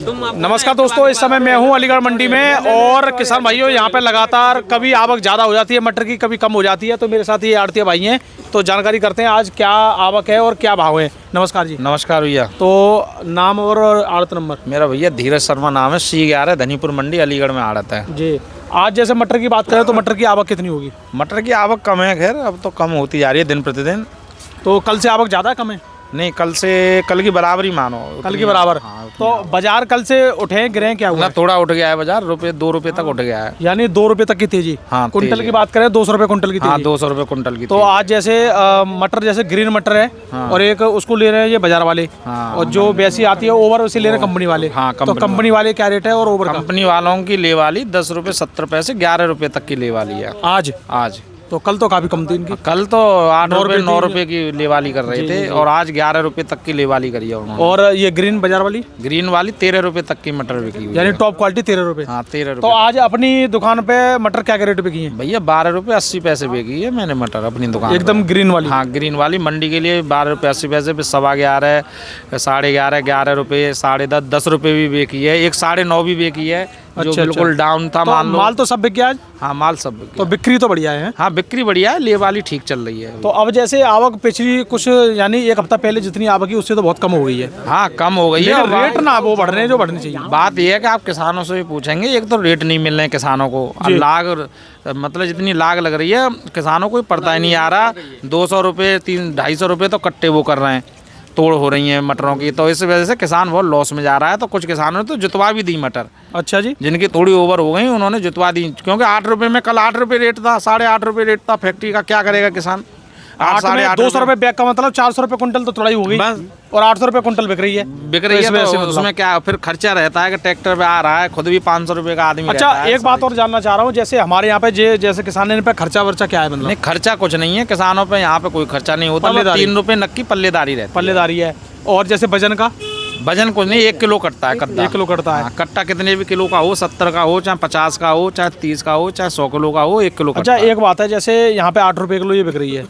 नमस्कार दोस्तों, इस समय मैं हूं अलीगढ़ मंडी में और किसान भाइयों यहाँ पे लगातार कभी आवक ज़्यादा हो जाती है मटर की, कभी कम हो जाती है। तो मेरे साथ ये आड़तिया भाई हैं, तो जानकारी करते हैं आज क्या आवक है और क्या भाव है। नमस्कार जी। नमस्कार भैया। तो नाम और आड़त नंबर? मेरा भैया धीरज शर्मा नाम है, C11 धनीपुर मंडी अलीगढ़ में आड़त है जी। आज जैसे मटर की बात करें तो मटर की आवक कितनी होगी? मटर की आवक कम है, खैर अब तो कम होती जा रही है दिन प्रतिदिन। तो कल से आवक ज़्यादा कम है? नहीं, कल की बराबरी मानो। कल की बराबर। हाँ, तो बाजार कल से उठे गिरे क्या हुआ? थोड़ा उठ गया है बाजार, ₹2 तक उठ गया है। यानी 2 रुपये तक की तेजी। हाँ, कुंटल की बात करें 200 रुपये कुंटल की तेजी। हाँ, 200 रुपये कुंटल की। तो आज जैसे मटर जैसे ग्रीन मटर है। हाँ। और एक उसको ले रहे हैं ये बाजार वाले। हाँ। और जो वैसी आती है ओवर उसे ले रहे हैं कंपनी वाले। हाँ, तो कंपनी वाले क्या रेट है और ओवर? कंपनी वालों की ले वाली ₹10.70 से ₹11 तक की ले वाली है आज। तो कल तो काफी कम थी इनकी। कल तो 9 रुपए की लेवाली कर रहे थे और आज ₹11 तक की लेवाली करी है उन्होंने। और ये ग्रीन बाजार वाली? ग्रीन वाली ₹13 तक की मटर बिकी हुई, यानी टॉप क्वालिटी ₹13। हाँ, ₹13। तो आज अपनी दुकान पे मटर क्या रेट बिकी है? भैया ₹12.80 बिकी है मैंने मटर अपनी दुकान एकदम ग्रीन वाली? हाँ, ग्रीन वाली मंडी के लिए ₹12.80 पे 11.25, ₹11.5, ₹11, ₹10.5, ₹10 भी बिकी है। एक ₹9.5 भी बिकी है। जो बिल्कुल डाउन था। तो माल तो सब बिक गया आज? हाँ, माल सब बिक गया। तो बिक्री तो बढ़िया है? हाँ, बिक्री बढ़िया है, ले वाली ठीक चल रही है। तो अब जैसे आवक पिछली कुछ यानी एक हफ्ता पहले जितनी आवक है उससे तो बहुत कम हो गई है। हाँ, कम हो गई है। रेट ना वो बढ़ रहे हैं जो बढ़ने चाहिए। बात यह है कि आप किसानों से भी पूछेंगे, एक तो रेट नहीं मिल रहे हैं किसानों को, लाग मतलब जितनी लाग लग रही है किसानों को पड़ता ही नहीं आ रहा। 200 रुपये 250 रुपये तो कट्टे वो कर रहे हैं, तोड़ हो रही है मटरों की। तो इस वजह से किसान बहुत लॉस में जा रहा है। तो कुछ किसानों ने तो जुतवा भी दी मटर। अच्छा जी। जिनकी थोड़ी ओवर हो गई उन्होंने जुतवा दी, क्योंकि ₹8 में कल ₹8 रेट था, ₹8.5 रेट था फैक्ट्री का। क्या करेगा किसान? 200 रुपये बैग का मतलब 400 रुपये कुंटल तो थोड़ा ही हो गई बस। और 800 रुपये कुंटल बिक रही है। तो उसमें क्या फिर खर्चा रहता है कि ट्रैक्टर पे आ रहा है, खुद भी 500 रुपये का आदमी। अच्छा, एक बात और जानना चाह रहा हूँ, जैसे हमारे यहाँ पे जैसे किसान इन पे खर्चा वर्चा क्या है? मतलब नहीं, खर्चा कुछ नहीं है किसानों पे, यहाँ पे कोई खर्चा नहीं होता। ₹3 नक्की पल्लेदारी रहती है। पल्लेदारी है। और जैसे वजन का? वजन कुछ नहीं, 1 किलो कटता है कट्टा। 1 किलो कटता है। कट्टा कितने भी किलो का हो, 70 का हो, चाहे 50 का हो, चाहे 30 का हो, चाहे 100 किलो का हो, 1 किलो। अच्छा, एक बात है, जैसे यहाँ पे ₹8 किलो ये बिक रही है,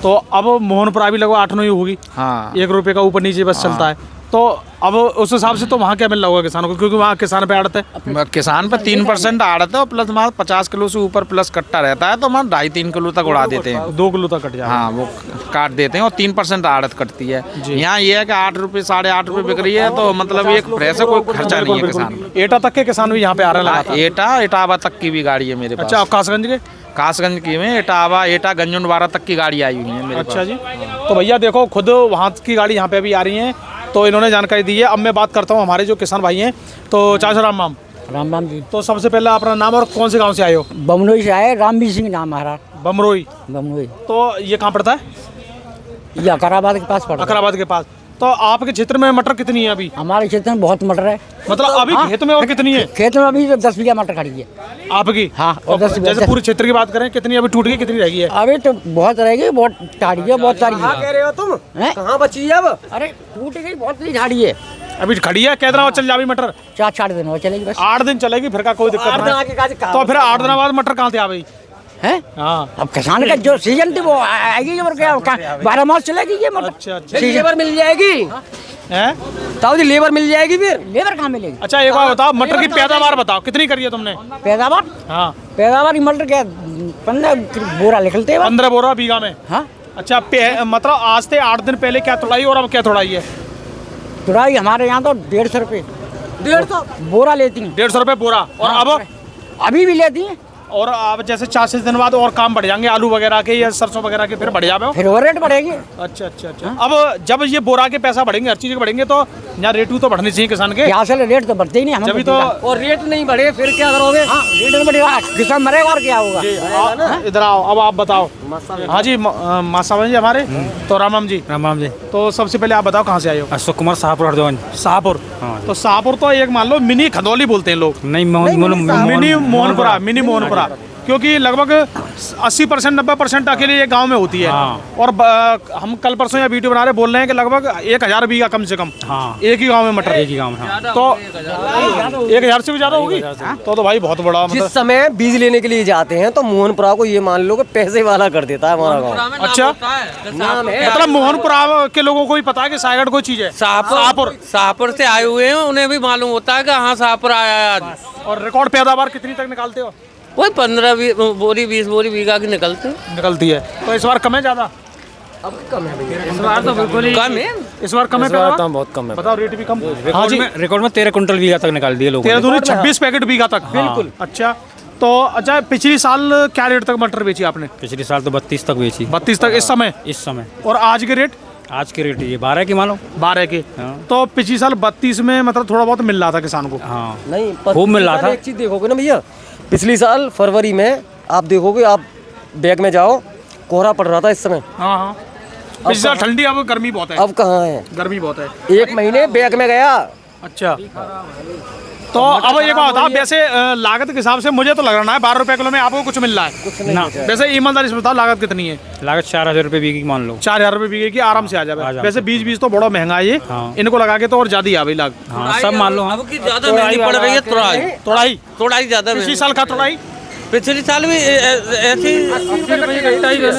तो अब मोहनपुरा भी लगभग 8-9 ही होगी। हाँ, ₹1 का ऊपर नीचे बस चलता है। तो अब उस हिसाब से तो वहाँ क्या मिल रहा होगा किसानों को, क्योंकि वहाँ किसान पे आड़त है। किसान पे 3% आड़त है और प्लस वहाँ 50 किलो से ऊपर प्लस कट्टा रहता है, तो वहाँ 2.5-3 किलो तक उड़ा देते हैं। 2 किलो तक कट जाता है। हाँ, वो काट देते हैं और 3% आड़त कटती है। यहाँ ये है कि ₹8 ₹8.5 बिक रही है, तो मतलब एक फ्रेश है, कोई खर्चा नहीं है किसान। एटा तक के किसान भी यहाँ पे आ रहे हैं? एटावा तक की भी गाड़ी है मेरे पास। अच्छा, कासगंज की में एटा गंजुंडवारा तक की गाड़ी आई हुई है मेरे पास। अच्छा जी। तो भैया देखो, खुद वहाँ की गाड़ी यहाँ पे भी आ रही है, तो इन्होंने जानकारी दी है। अब मैं बात करता हूँ हमारे जो किसान भाई हैं। तो चाचा राम राम जी। तो सबसे पहले अपना नाम और कौन से गांव से आए हो? बमरोई से आए, रामवीर सिंह नाम हमारा। बमरोई। तो ये कहाँ पड़ता है? ये अकराबाद के पास पड़ता है। अकराबाद के पास। तो आपके क्षेत्र में मटर कितनी है अभी? हमारे क्षेत्र में बहुत मटर है। मतलब अभी खेत में और कितनी है? खेत में अभी 10 बीघा मटर खड़ी है आपकी? हाँ। और 10 जैसे पूरे क्षेत्र की बात करें, कितनी अभी टूट गई, कितनी रह गई है? अभी तो बहुत रहेगी, बहुत ठाड़ी है, बहुत सारी। कह रहे हो तुम? कहाँ बची है अब? अरे टूट गई, बहुत सी ठाड़ी है। अभी खड़ी है? कितना और चल जाएगी मटर? 4-8 दिन और चलेगी बस। 8 दिन चलेगी, फिर का कोई दिक्कत नहीं। तो फिर 8 दिन बाद मटर कहाँ से आ गई है? हाँ, अब किसान का जो सीजन थी वो आएगी, और क्या 12 मास चलेगी ये मटर। अच्छा। लेबर मिल जाएगी हैं? ताऊ जी, लेबर मिल जाएगी फिर? लेबर कहाँ मिलेगी? अच्छा, एक बार बताओ, मटर की पैदावार बताओ कितनी करी है तुमने? पैदावार? हाँ, पैदावार की मटर क्या 15 बोरा निकलते हैं। 15 बोरा बीघा में? हाँ। अच्छा, मतलब आज से 8 दिन पहले क्या तोड़ाई और अब क्या तोड़ाई है? तुराई हमारे यहाँ तो 150 रुपये 150 बोरा लेती हैं। 150 रुपये बोरा। और अब? अभी भी लेती हैं। और अब जैसे 4-6 दिन बाद और काम बढ़ जाएंगे, आलू वगैरह के या सरसों वगैरह के, फिर बढ़ जाए? फिर और रेट बढ़ेगी। अच्छा। अब जब ये बोरा के पैसा बढ़ेंगे, हर चीज के बढ़ेंगे, तो यहाँ रेट तो बढ़ने चाहिए किसान के। यहाँ से रेट तो बढ़ते ही नहीं, हम जब तो। और रेट नहीं बढ़े फिर क्या करोगे? हाँ, रेट नहीं बढ़ेगा, किसान मरेगा और क्या होगा? इधर आओ, अब आप बताओ। हाँ जी, मासा जी हमारे। तो राम जी। तो सबसे पहले आप बताओ कहाँ से आए हो? अशोक कुमार शाहपुर हरदोई। शाहपुर। तो शाहपुर तो एक मान लो मिनी खदौली बोलते हैं लोग। नहीं, मिनी मोहनपुरा। क्योंकि लगभग 80% 90% अकेले ये गांव में होती है। और हम कल परसों या वीडियो बना रहे बोल रहे हैं कि लगभग 1000 बीघा कम से कम एक ही गांव में मटर, एक ही गाँव में। तो 1000 से भी ज्यादा होगी तो भाई बहुत बड़ा जिस मतलब। समय बीज लेने के लिए जाते हैं तो मोहनपुरा को ये मान लो कि पैसे वाला कर देता है हमारा गाँव। अच्छा, नाम है मतलब मोहनपुरा के लोगों को भी पता है कि सायगढ़ कोई चीज है। शाहपुर से आए हुए हैं, उन्हें भी मालूम होता है कि हाँ शाहपुर आया है आज। और रिकॉर्ड पैदावार कितनी तक निकालते हो? वही 15 बोरी 20 बोरी बीघा की निकलती है। तो इस बार कम है ज्यादा? अब कम है भैया, इस बार तो बिल्कुल ही कम है। इस बार कम है पैदावार? बहुत कम है। बताओ रेट भी कम। हाँ जी, रिकॉर्ड में 13 कुंटल बीघा तक निकाल दिए लोगों 13 ने। दूनी 26 पैकेट बीघा तक। बिल्कुल। अच्छा, तो अच्छा पिछली साल क्या रेट तक मटर बेची आपने? पिछले साल तो 32 तक बेची 32 तक इस समय। इस समय। और आज के रेट? आज के रेट ये 12 की मानो। 12 के। हाँ। तो पिछली साल 32 में मतलब थोड़ा बहुत मिल रहा था किसान को। हाँ नहीं खूब मिल रहा था। एक चीज देखोगे ना भैया, पिछली साल फरवरी में आप देखोगे, आप बैग में जाओ, कोहरा पड़ रहा था इस समय। हाँ हाँ, पिछली साल ठंडी, अब गर्मी बहुत है। अब कहाँ है, गर्मी बहुत है। एक महीने बैग में गया। अच्छा, तो अब एक बात बताओ, वैसे लागत के हिसाब से मुझे तो लग रहा है 12 रुपए किलो में आपको कुछ मिल रहा है। कुछ नहीं ना। बचा है। वैसे ईमानदारी से बताओ लागत कितनी है? लागत 4000 रुपये बीघी की मान लो। 4000 रुपए बीघे की आराम से आ जाए। जाए। वैसे बीज तो बड़ा महंगा है ये। हाँ। इनको लगा के तो और ज्यादा ही आ गई लागत। हाँ सब मान लो। हाँ अब की ज्यादा महंगी पड़ रही है तोड़ाई थोड़ा ज्यादा पिछली महंगी। साल का तोड़ाई पिछले साल भी ऐसी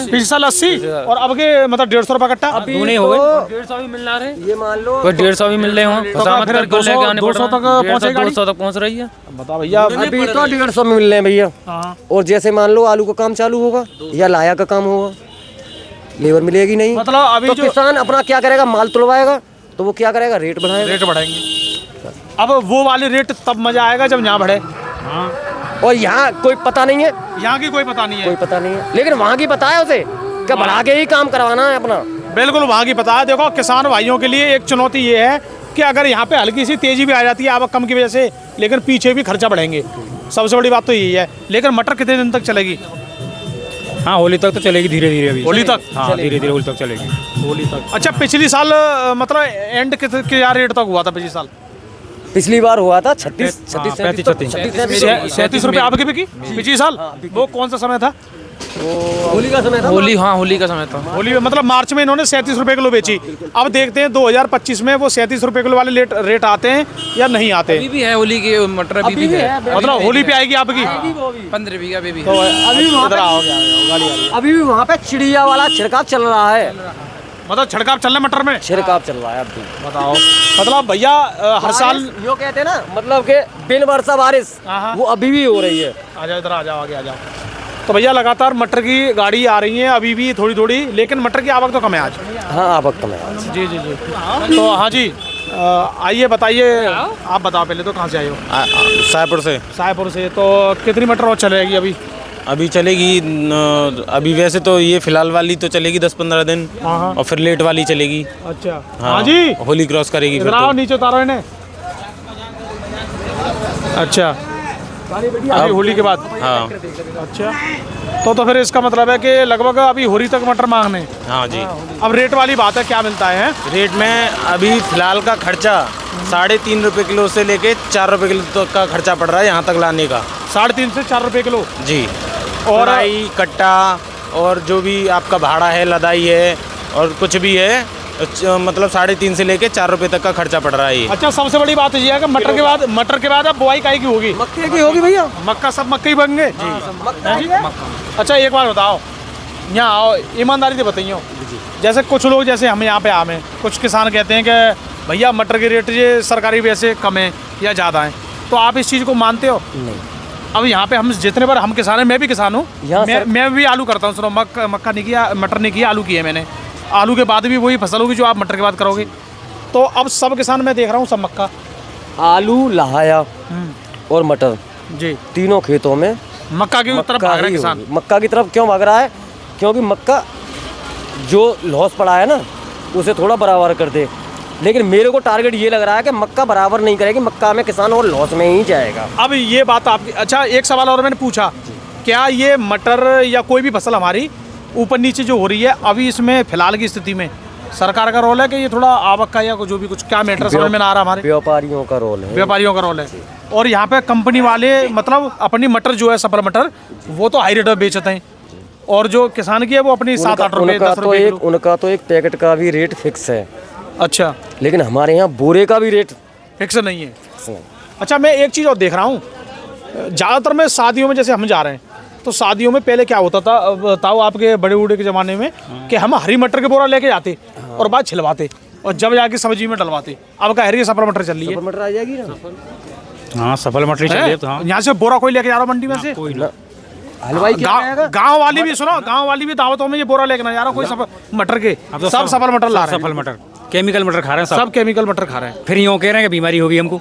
पिछले साल 80 और अब के मतलब 150 रुपए कट्टा। दूने हो गए। 150 भी मिल रहा है, ये मान लो। कोई 150 भी मिल रहे हो। फिर 200 तक पहुंचे गाड़ी। 200 तक पहुंच रही है। बताओ भैया। अभी तो 150 में मिल रहे हैं भैया। हाँ। और जैसे मान लो आलू का काम चालू होगा या लाया का काम होगा, लेबर मिलेगी नहीं, मतलब अभी तो जो किसान अपना क्या करेगा, माल तुलवाएगा तो वो क्या करेगा, रेट बढ़ाएगा। रेट बढ़ाएंगे। अब वो वाले रेट तब मजा आएगा जब यहाँ बढ़े। और यहाँ कोई पता नहीं है, यहाँ की कोई पता नहीं है। कोई पता नहीं है, लेकिन वहाँ की पता है उसे कि बढ़ा के ही काम करवाना है अपना। बिल्कुल वहाँ की पता है। देखो किसान भाइयों के लिए एक चुनौती ये है कि अगर यहाँ पे हल्की सी तेजी भी आ जाती है आवक कम की वजह से, लेकिन पीछे भी खर्चा बढ़ेंगे। सबसे बड़ी बात तो यही है। लेकिन मटर कितने दिन तक चलेगी? हाँ होली तक तो चलेगी धीरे धीरे अभी। होली तक? हाँ धीरे धीरे होली तक चलेगी। होली तक। अच्छा, पिछली साल मतलब एंड क्या रेट तक हुआ था पिछली साल? पिछली बार हुआ था 36 ₹37 रुपये आपके बिकी पिछली साल। वो कौन सा समय था? होली का समय था। होली, हाँ होली का समय था। होली में मतलब मार्च में इन्होंने 37 रुपए किलो बेची। अब देखते हैं 2025 में वो 37 रुपए किलो वाले रेट आते हैं या नहीं आते। अभी भी है होली के मटर, अभी भी है। मतलब होली पे आएगी आपकी। 15 बीघा भी तो अभी इधर आओगे, गाड़ी आ रही है। अभी भी वहाँ पे चिड़िया वाला छिड़काव चल रहा है, मतलब छिड़काव चल रहा है मटर में। छिड़काव चल रहा है अभी। बताओ, मतलब भैया हर साल यो कहते हैं ना, मतलब कि बिन वर्षा बारिश हाँ। वो अभी भी हो रही है। आ जाओ, इधर आ जाओ, आगे आ जाओ। तो भैया लगातार मटर की गाड़ी आ रही है अभी भी थोड़ी थोड़ी, लेकिन मटर की आवक तो कम है आज। हाँ आवक कम है। जी जी जी। तो हाँ जी, आइए बताइए, आप बताओ पहले तो कहाँ से आए हो? सायपुर से। सायपुर से। तो कितनी मटर और चलेगी अभी? अभी चलेगी अभी वैसे तो ये फिलहाल वाली तो चलेगी 10-15 दिन, हाँ। और फिर लेट वाली चलेगी। अच्छा हाँ जी, होली क्रॉस करेगी फिर इधर आओ, तो। नीचे उतारो इन्हें। अच्छा, अभी होली के बाद। हाँ अच्छा, तो फिर इसका मतलब है कि लगभग अभी होली तक मटर मांगने। हाँ जी। अब रेट वाली बात है, क्या मिलता है? रेट में अभी फिलहाल का खर्चा 3.5 रुपये किलो से लेके 4 रुपये किलो तक का खर्चा पड़ रहा है यहाँ तक लाने का। 3.5 से 4 रुपए किलो। जी। और और कट्टा और जो भी आपका भाड़ा है, लदाई है और कुछ भी है, मतलब 3.5 से लेके 4 रुपये तक का खर्चा पड़ रहा है ये। अच्छा, सबसे बड़ी बात ये है कि मटर के बाद अब बुआई काहे की होगी? मक्के की होगी भैया। मक्का, सब मक्का ही बनेंगे। अच्छा एक बात बताओ, यहाँ आओ, ईमानदारी से बताइए। जैसे कुछ लोग, जैसे हम यहाँ पे आम हैं, कुछ किसान कहते हैं कि भैया मटर के रेट ये सरकारी वैसे कम है या ज़्यादा है, तो आप इस चीज़ को मानते हो? नहीं। अब यहाँ पे हम जितने बार हम किसान हैं, मैं भी किसान हूँ, यहाँ मैं भी आलू करता हूँ। सुनो, मक्का नहीं किया, मटर नहीं किया, आलू किया मैंने। आलू के बाद भी वही फसल होगी जो आप मटर के बाद करोगे। तो अब सब किसान मैं देख रहा हूँ सब मक्का, आलू, लहाया और मटर जी, तीनों खेतों में मक्का की तरफ भाग रहा है किसान। मक्का की तरफ क्यों भाग रहा है? क्योंकि मक्का जो लॉस पड़ा है ना, उसे थोड़ा बराबर कर दे। लेकिन मेरे को टारगेट ये लग रहा है कि मक्का बराबर नहीं करेगी, मक्का में किसान और लॉस में ही जाएगा। अब ये बात आपकी। अच्छा, एक सवाल और मैंने पूछा, क्या ये मटर या कोई भी फसल हमारी ऊपर नीचे जो हो रही है, अभी इसमें फिलहाल की स्थिति में सरकार का रोल है कि ये थोड़ा आवक का या जो भी कुछ क्या मैटर समझ में ना आ रहा? हमारे व्यापारियों का रोल है। व्यापारियों का रोल है। और यहाँ पे कंपनी वाले मतलब अपनी मटर जो है सफल मटर वो तो हाई रेट में बेचते हैं, और जो किसान की है वो अपनी 7-8 रुपये 10 रुपये किलो। उनका तो एक पैकेट का भी रेट फिक्स है, अच्छा, लेकिन हमारे यहाँ बोरे का भी रेट फिक्स नहीं है। अच्छा, मैं एक चीज़ और देख रहा हूँ, ज़्यादातर में शादियों में जैसे हम जा रहे हैं तो शादियों में पहले क्या होता था बताओ आपके बड़े बूढ़े के ज़माने में कि हम हरी मटर के बोरा लेके जाते और बाद छिलवाते और जब जाके सब्जी में डलवाते। अब क्या हरी सफल मटर चल रही है, मटर आ जाएगी ना। हाँ सफल मटर चलिए तो हाँ यहाँ से बोरा कोई लेके जा रहा मंडी में से, कोई ना हलवाई क्या गांव वाली भी सुनो, गांव वाली भी दावतों में ये बोरा लेके ना जा रहा कोई सफल मटर के, अब तो सब सफल मटर ला रहे हैं, सफल मटर केमिकल मटर खा रहे हैं सब केमिकल मटर खा रहे हैं। फिर यूँ कह रहे हैं कि बीमारी होगी हमको,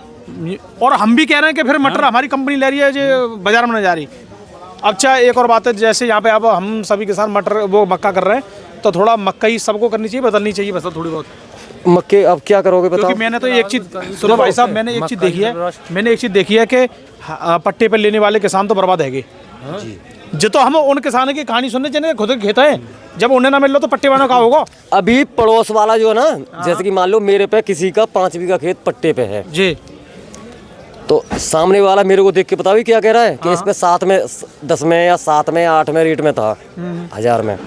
और हम भी कह रहे हैं कि फिर मटर हमारी कंपनी ले रही है जो बाजार में नहीं जा रही। अच्छा, एक और बात है, जैसे यहाँ पे अब हम सभी किसान मटर वो मक्का कर रहे हैं तो थोड़ा मक्का ही सबको करनी चाहिए, बदलनी चाहिए बस थोड़ी बहुत। मक्के अब क्या करोगे बताओ? क्योंकि मैंने तो एक चीज़ सुनो भाई साहब, मैंने एक चीज़ देखी है कि पट्टे पर लेने वाले किसान तो बर्बाद है जो, तो हम उन किसानों की कहानी सुनने जिन्हें खुद के खेत है, जब उन्हें ना मिल लो तो पट्टे वालों का होगा। अभी पड़ोस वाला जो है ना, जैसे कि मान लो मेरे पे किसी का 5 बीघा खेत पट्टे पे है जी, तो सामने वाला मेरे को देख के बताओ क्या कह रहा है कि इसमें 7 में 10 में या 7 में 8 में रेट में था 1000 में,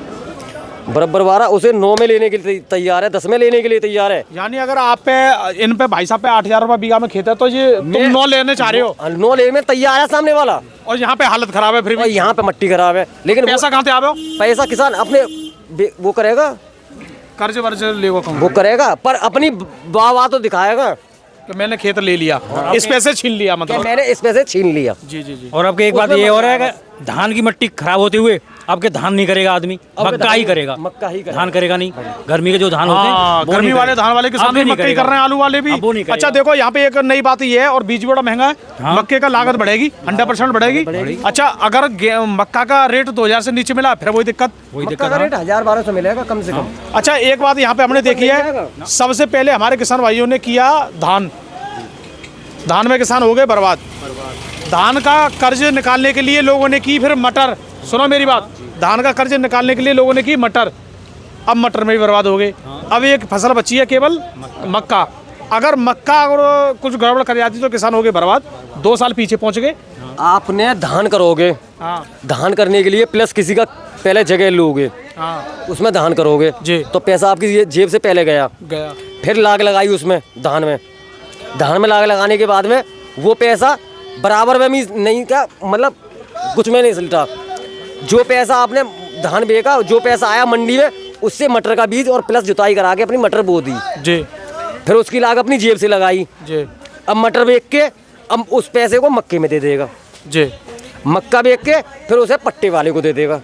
बराबर वाला उसे 9 में लेने के लिए तैयार है, 10 में लेने के लिए तैयार है। यानी अगर आप पे इन पे भाई साहब पे 8000 रुपये बीघा में खेत है तो ये तुम 9 लेने चाह रहे हो, 9 लेने में तैयार है सामने वाला, और यहाँ पे हालत खराब है, फिर और भी यहाँ पे मट्टी खराब है, लेकिन पैसा कहाँ से आवे हो? पैसा किसान अपने वो करेगा, कर्ज वर्ज लेगा कौन? वो करेगा पर अपनी वाह तो दिखाएगा कि मैंने खेत ले लिया, इस पैसे छीन लिया, कि मतलब मैंने इस पैसे छीन लिया। जी जी जी। और आपके एक बात ये और है कि धान की मिट्टी खराब होते हुए आपके धान नहीं करेगा आदमी, मक्का ही करेगा, मक्का ही करेगा, धान करेगा नहीं। गर्मी के जो धान होते हैं हाँ, वो गर्मी नहीं वाले करेगा। धान वाले किसान अब भी नहीं मक्का ही करेगा। कर रहे हैं, आलू वाले भी। अब वो नहीं करेगा। अच्छा देखो, यहाँ पे एक नई बात ये है, और बीज बड़ा महंगा है, हाँ। मक्के का लागत बढ़ेगी, 100% बढ़ेगी। अच्छा, अगर मक्का का रेट 2000 से नीचे मिला फिर वही दिक्कत। मक्का का रेट 1000-1200 मिलेगा कम से कम। अच्छा, एक बात यहाँ पे हमने देखी है, सबसे पहले हमारे किसान भाइयों ने किया धान में किसान हो गए बर्बाद। धान का कर्ज निकालने के लिए लोगों ने की फिर मटर, सुनो मेरी बात, धान का कर्ज निकालने के लिए लोगों ने की मटर, अब मटर में भी बर्बाद हो गए। अब एक फसल बची है केवल मक्का। अगर मक्का अगर कुछ गड़बड़ कर जाती तो किसान हो गए बर्बाद, 2 साल पीछे पहुंच गए। आपने धान करोगे, हाँ धान करने के लिए प्लस किसी का पहले जगह लोगे, हाँ उसमें धान करोगे जी। तो पैसा आपकी जेब से पहले गया, फिर लाग लगाई उसमें धान में लाग लगाने के बाद में वो पैसा बराबर में भी नहीं का मतलब कुछ में नहीं सिलता। जो पैसा आपने धान बेचा, जो पैसा आया मंडी में, उससे मटर का बीज और प्लस जुताई करा के अपनी मटर बो दी जी, फिर उसकी लागत अपनी जेब से लगाई जी अब मटर बेच के अब उस पैसे को मक्के में दे देगा जी, मक्का बेच के फिर उसे पट्टे वाले को दे देगा।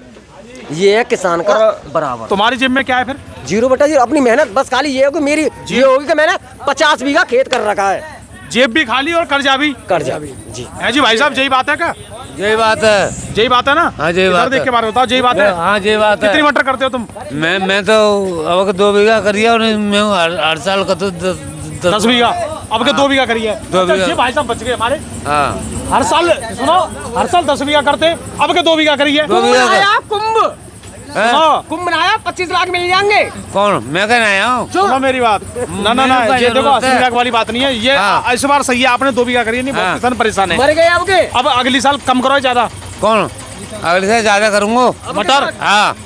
ये है किसान का बराबर। तुम्हारी जेब में क्या है फिर? 0/0 अपनी मेहनत बस खाली ये हो कि मेरी ये होगी कि मैंने 50 बीघा खेत कर रखा है, जेब भी खाली और कर्जा भी जी। है जी भाई साहब, यही बात है क्या? यही बात है। यही बात है ना? हाँ, यही इधर बात देख है। के बारे बताओ, यही बात है? हाँ यही बात है। कितनी मटर करते हो तुम? मैं तो अब 2 बीघा करिए और मैं हर साल का तो 10 बीघा, अब के 2 बीघा करिए। 2 अच्छा, बीघा। ये भाई साहब बच गए हमारे, हाँ हर साल सुनो, हर साल 10 बीघा करते, अब के 2 बीघा करिए। 2 बीघा का। कुंभ हाँ, कुंभ बनाया 25 लाख मिल जाएंगे। कौन मैं कहना आया हूँ? सुनो मेरी बात, ना ना ना, मेरे को ये देखो जरूरत 80 है। लाख वाली बात नहीं है ये। हाँ। इस बार सही है, आपने 2 बीघा करिए, नहीं बहुत हाँ। किसान परेशान है। मर गए अब के। अब अगली साल कम करो ज्यादा कौन अगले से ज्यादा करूँगा मटर। हाँ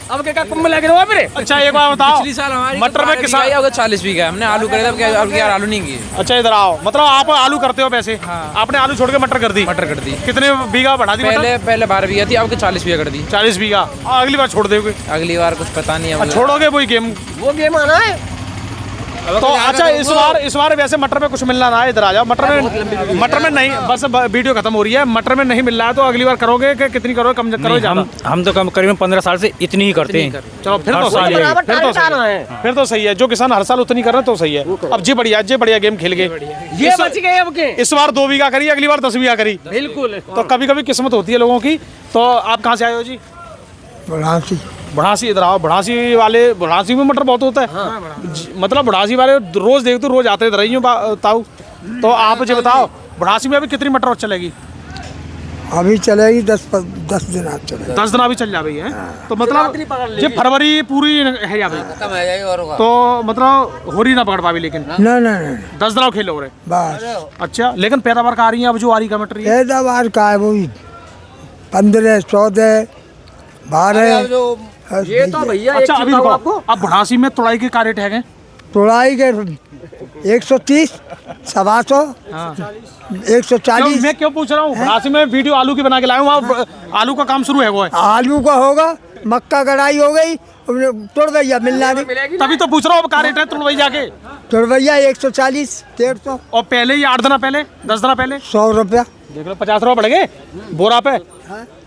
अब के का कुंभ लग रहा है फिर। अच्छा एक बार बताओ, पिछली साल हमारी मटर में किसान 40 बीघा हमने आलू करे थे, अब क्या आलू नहीं किए। अच्छा इधर आओ, मतलब आप आलू करते हो वैसे? आपने आलू छोड़ के मटर कर दी? मटर कर दी। कितने बीघा बढ़ा दी? पहले 12 बीघा थी, अब 40 बीघा कर दी। 40 बीघा। अगली बार छोड़ दोगे? अगली बार कुछ पता नहीं है। छोड़ोगे वही गेम? वो गेम आना है तो अच्छा इस बार वैसे मटर में कुछ मिलना रहा है, इधर आ जाओ। मटर में नहीं, बस वीडियो खत्म हो रही है, मटर में नहीं मिल रहा है तो अगली बार करोगे कि कितनी करोगे, कम करोगे ज्यादा? हम तो कम करीबन 15 साल से इतनी ही करते हैं। चलो फिर हर तो साल सही यही। है, फिर तो सही है। जो किसान हर साल उतनी कर रहे हैं तो सही है। अब जी बढ़िया गेम खेल गए, ये बच गए अब के। इस बार 2 बीघा करी, अगली बार 10 बीघा करी। बिल्कुल। तो कभी कभी किस्मत होती है लोगों की। तो आप कहाँ से आए हो जी? बढ़ासी। इधर आओ। बढ़ासी में मटर बहुत होता है। मतलब बढ़ासी वाले रोज देखते रोज आते रही हूँ ताऊ। तो आप मुझे बताओ, बढ़ासी में अभी कितनी मटर चलेगी? अभी चलेगी 10 दिन आप चलेगी। 10 दिन अभी चल जा रही है। तो मतलब ये फरवरी पूरी है जा भाई, कम है जाएगी और तो मतलब हो रही ना पकड़ पावी, लेकिन ना ना ना 10 दिन खेल हो रहे। बस अच्छा, लेकिन पैदावार का आ रही है अब जो आ रही कमेंट रही है? पैदावार का है वो 15, 14, 12। ये तो भैया अच्छा अभी देखो, अब भड़ासी में तुड़ाई के क्या रेट है? तोड़ाई के 130, 125, 140। मैं क्यों पूछ रहा हूँ, भड़ासी में वीडियो आलू की बना के लाया हूँ, वहाँ आलू का काम शुरू है वो है। आलू का होगा, मक्का कढ़ाई हो गई, तुड़वैया मिलना नहीं। तभी तो पूछ रहा हूँ अब क्या रेट है तुड़वई जाके? तुड़वैया 140, 150। और पहले ही 8 दिन पहले, 10 दिन पहले 100 रुपया। देख लो 50 रुपये बढ़ गए बोरा पे।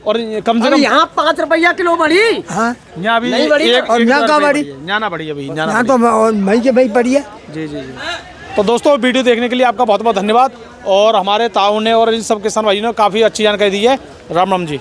और कम से कम यहाँ 5 रुपया किलो बढ़ी। हाँ यहाँ भी नहीं बढ़ी, एक और यहाँ का बढ़ी, यहाँ ना बढ़ी अभी, यहाँ तो मई के मई पड़ी है। जी जी जी। तो दोस्तों वीडियो देखने के लिए आपका बहुत बहुत धन्यवाद। और हमारे ताऊ ने और इन सब किसान भाइयों ने काफ़ी अच्छी जानकारी दी है। राम राम जी।